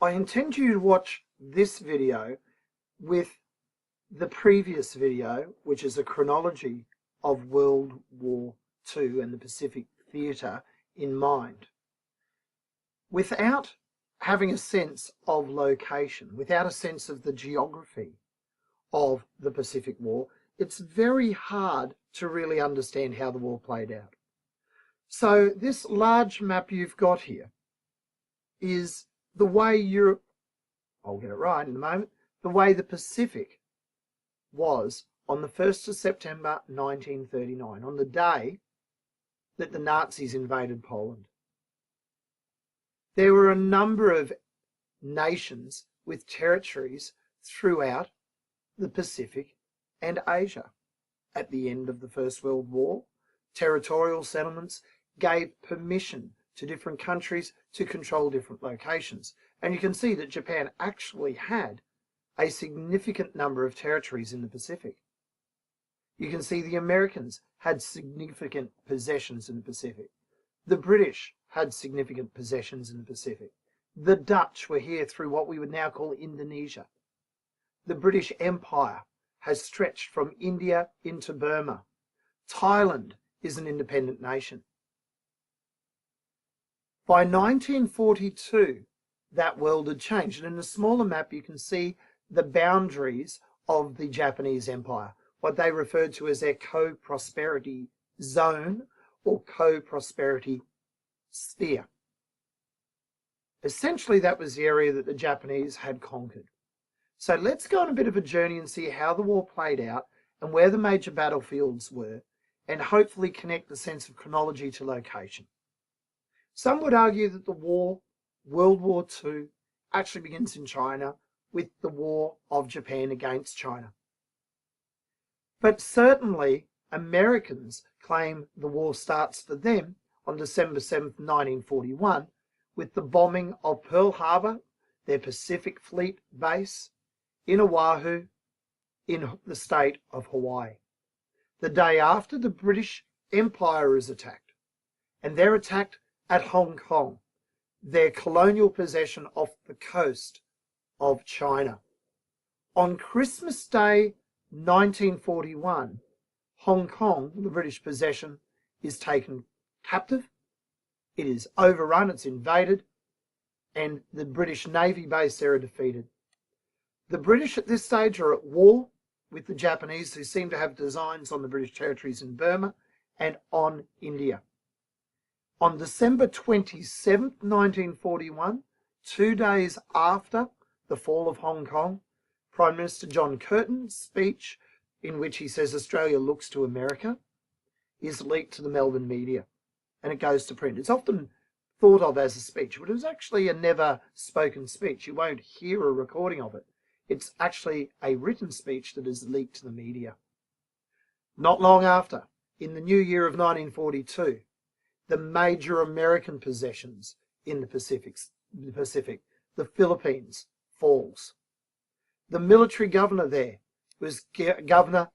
I intend you to watch this video with the previous video, which is a chronology of World War II and the Pacific Theatre in mind. Without having a sense of location, without a sense of the geography of the Pacific War, it's very hard to really understand how the war played out. So this large map you've got here is the way Europe, I'll get it right in a moment, the way the Pacific was on the 1st of September 1939, on the day that the Nazis invaded Poland. There were a number of nations with territories throughout the Pacific and Asia. At the end of the First World War, territorial settlements gave permission to different countries to control different locations. And you can see that Japan actually had a significant number of territories in the Pacific. You can see the Americans had significant possessions in the Pacific. The British had significant possessions in the Pacific. The Dutch were here through what we would now call Indonesia. The British Empire has stretched from India into Burma. Thailand is an independent nation. By 1942, that world had changed. And in the smaller map, you can see the boundaries of the Japanese Empire, what they referred to as their co-prosperity zone or co-prosperity sphere. Essentially, that was the area that the Japanese had conquered. So let's go on a bit of a journey and see how the war played out and where the major battlefields were, and hopefully connect the sense of chronology to location. Some would argue that the war, World War II, actually begins in China with the war of Japan against China. But certainly Americans claim the war starts for them on December 7th, 1941, with the bombing of Pearl Harbor, their Pacific Fleet base in Oahu in the state of Hawaii. The day after, the British Empire is attacked, and they're attacked at Hong Kong, their colonial possession off the coast of China. On Christmas Day 1941, Hong Kong, the British possession, is taken captive. It is overrun, it's invaded, and the British Navy base there are defeated. The British at this stage are at war with the Japanese, who seem to have designs on the British territories in Burma and on India. On December 27th, 1941, 2 days after the fall of Hong Kong, Prime Minister John Curtin's speech, in which he says Australia looks to America, is leaked to the Melbourne media, and it goes to print. It's often thought of as a speech, but it was actually a never spoken speech. You won't hear a recording of it. It's actually a written speech that is leaked to the media. Not long after, in the new year of 1942, the major American possessions in the Pacific, the Philippines, falls. The military governor there was Governor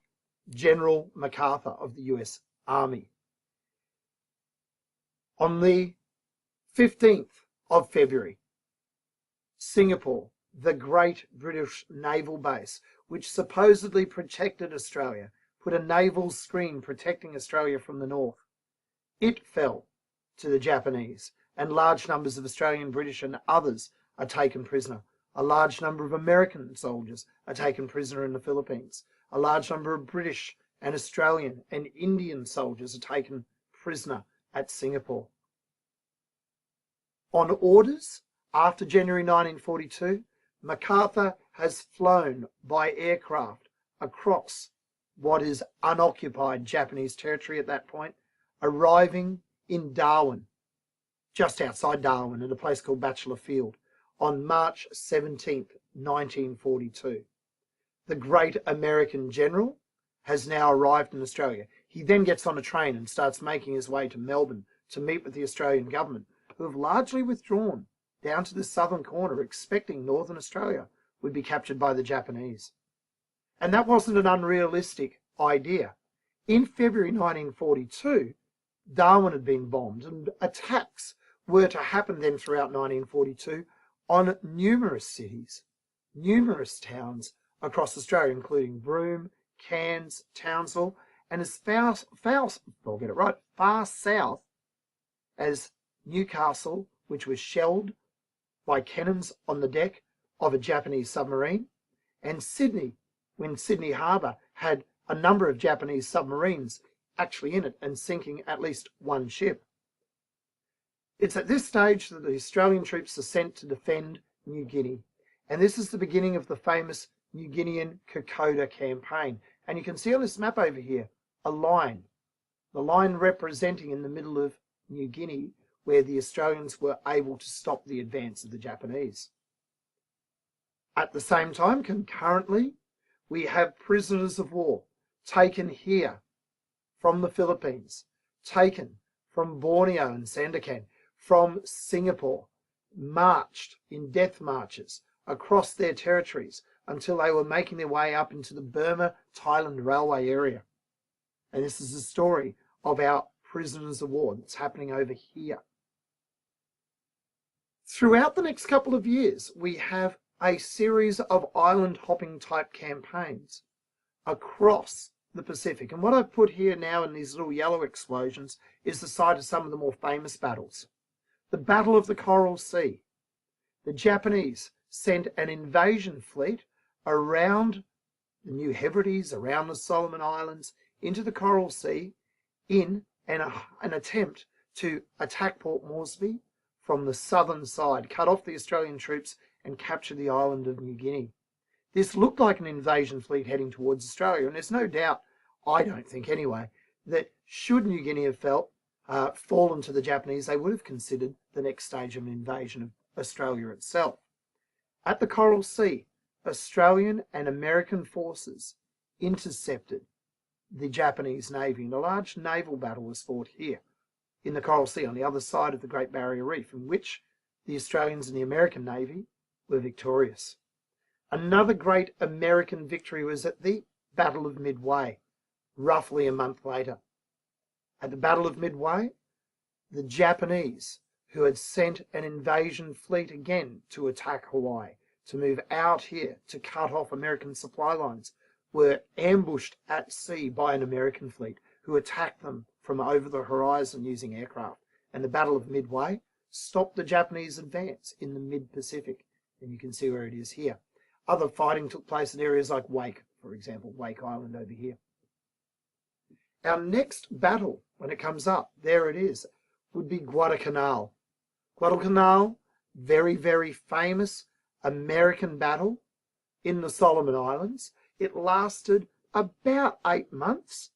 General MacArthur of the US Army. On the 15th of February, Singapore, the great British naval base, which supposedly protected Australia, put a naval screen protecting Australia from the north. It fell to the Japanese, and large numbers of Australian, British and others are taken prisoner. A large number of American soldiers are taken prisoner in the Philippines. A large number of British and Australian and Indian soldiers are taken prisoner at Singapore. On orders, after January 1942, MacArthur has flown by aircraft across what is unoccupied Japanese territory at that point, arriving in Darwin, just outside Darwin, at a place called Bachelor Field, on March 17th, 1942. The great American general has now arrived in Australia. He then gets on a train and starts making his way to Melbourne to meet with the Australian government, who have largely withdrawn down to the southern corner, expecting Northern Australia would be captured by the Japanese. And that wasn't an unrealistic idea. In February 1942, Darwin had been bombed, and attacks were to happen then throughout 1942 on numerous cities, numerous towns across Australia, including Broome, Cairns, Townsville, and as far south as Newcastle, which was shelled by cannons on the deck of a Japanese submarine, and Sydney, when Sydney Harbour had a number of Japanese submarines actually in it and sinking at least one ship. It's at this stage that the Australian troops are sent to defend New Guinea, and this is the beginning of the famous New Guinean Kokoda campaign. And you can see on this map over here a line, the line representing in the middle of New Guinea where the Australians were able to stop the advance of the Japanese. At the same time, concurrently, we have prisoners of war taken here from the Philippines, taken from Borneo and Sandakan, from Singapore, marched in death marches across their territories until they were making their way up into the Burma-Thailand railway area. And this is the story of our prisoners of war that's happening over here. Throughout the next couple of years, we have a series of island hopping type campaigns across the Pacific. And what I've put here now in these little yellow explosions is the site of some of the more famous battles. The Battle of the Coral Sea. The Japanese sent an invasion fleet around the New Hebrides, around the Solomon Islands, into the Coral Sea in an attempt to attack Port Moresby from the southern side, cut off the Australian troops and capture the island of New Guinea. This looked like an invasion fleet heading towards Australia, and there's no doubt, I don't think anyway, that should New Guinea have fallen to the Japanese, they would have considered the next stage of an invasion of Australia itself. At the Coral Sea, Australian and American forces intercepted the Japanese Navy, and a large naval battle was fought here in the Coral Sea on the other side of the Great Barrier Reef, in which the Australians and the American Navy were victorious. Another great American victory was at the Battle of Midway, roughly a month later. At the Battle of Midway, the Japanese, who had sent an invasion fleet again to attack Hawaii, to move out here to cut off American supply lines, were ambushed at sea by an American fleet who attacked them from over the horizon using aircraft. And the Battle of Midway stopped the Japanese advance in the mid-Pacific. And you can see where it is here. Other fighting took place in areas like Wake, for example, Wake Island over here. Our next battle, when it comes up, there it is, would be Guadalcanal. Guadalcanal, very, very famous American battle in the Solomon Islands. It lasted about 8 months,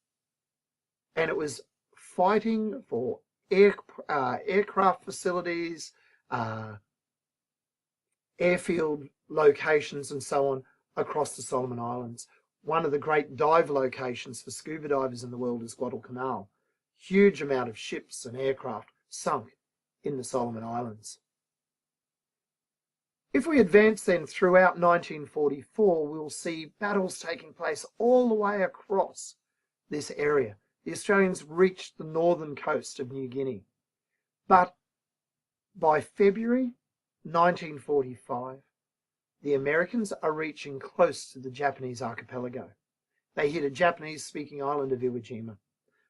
and it was fighting for aircraft facilities, airfield locations, and so on across the Solomon Islands. One of the great dive locations for scuba divers in the world is Guadalcanal. Huge amount of ships and aircraft sunk in the Solomon Islands. If we advance then throughout 1944, we'll see battles taking place all the way across this area. The Australians reached the northern coast of New Guinea. But by February 1945, the Americans are reaching close to the Japanese archipelago. They hit a Japanese-speaking island of Iwo Jima,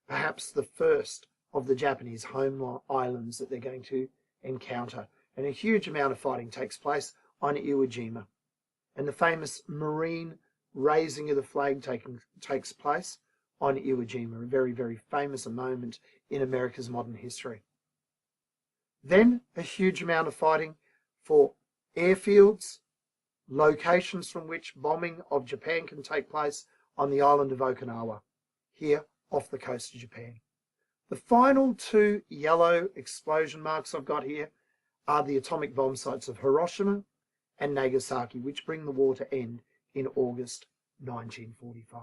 perhaps the first of the Japanese home islands that they're going to encounter. And a huge amount of fighting takes place on Iwo Jima. And the famous Marine raising of the flag takes place on Iwo Jima, a very, very famous moment in America's modern history. Then a huge amount of fighting for airfields, locations from which bombing of Japan can take place on the island of Okinawa, here off the coast of Japan. The final two yellow explosion marks I've got here are the atomic bomb sites of Hiroshima and Nagasaki, which bring the war to end in August 1945.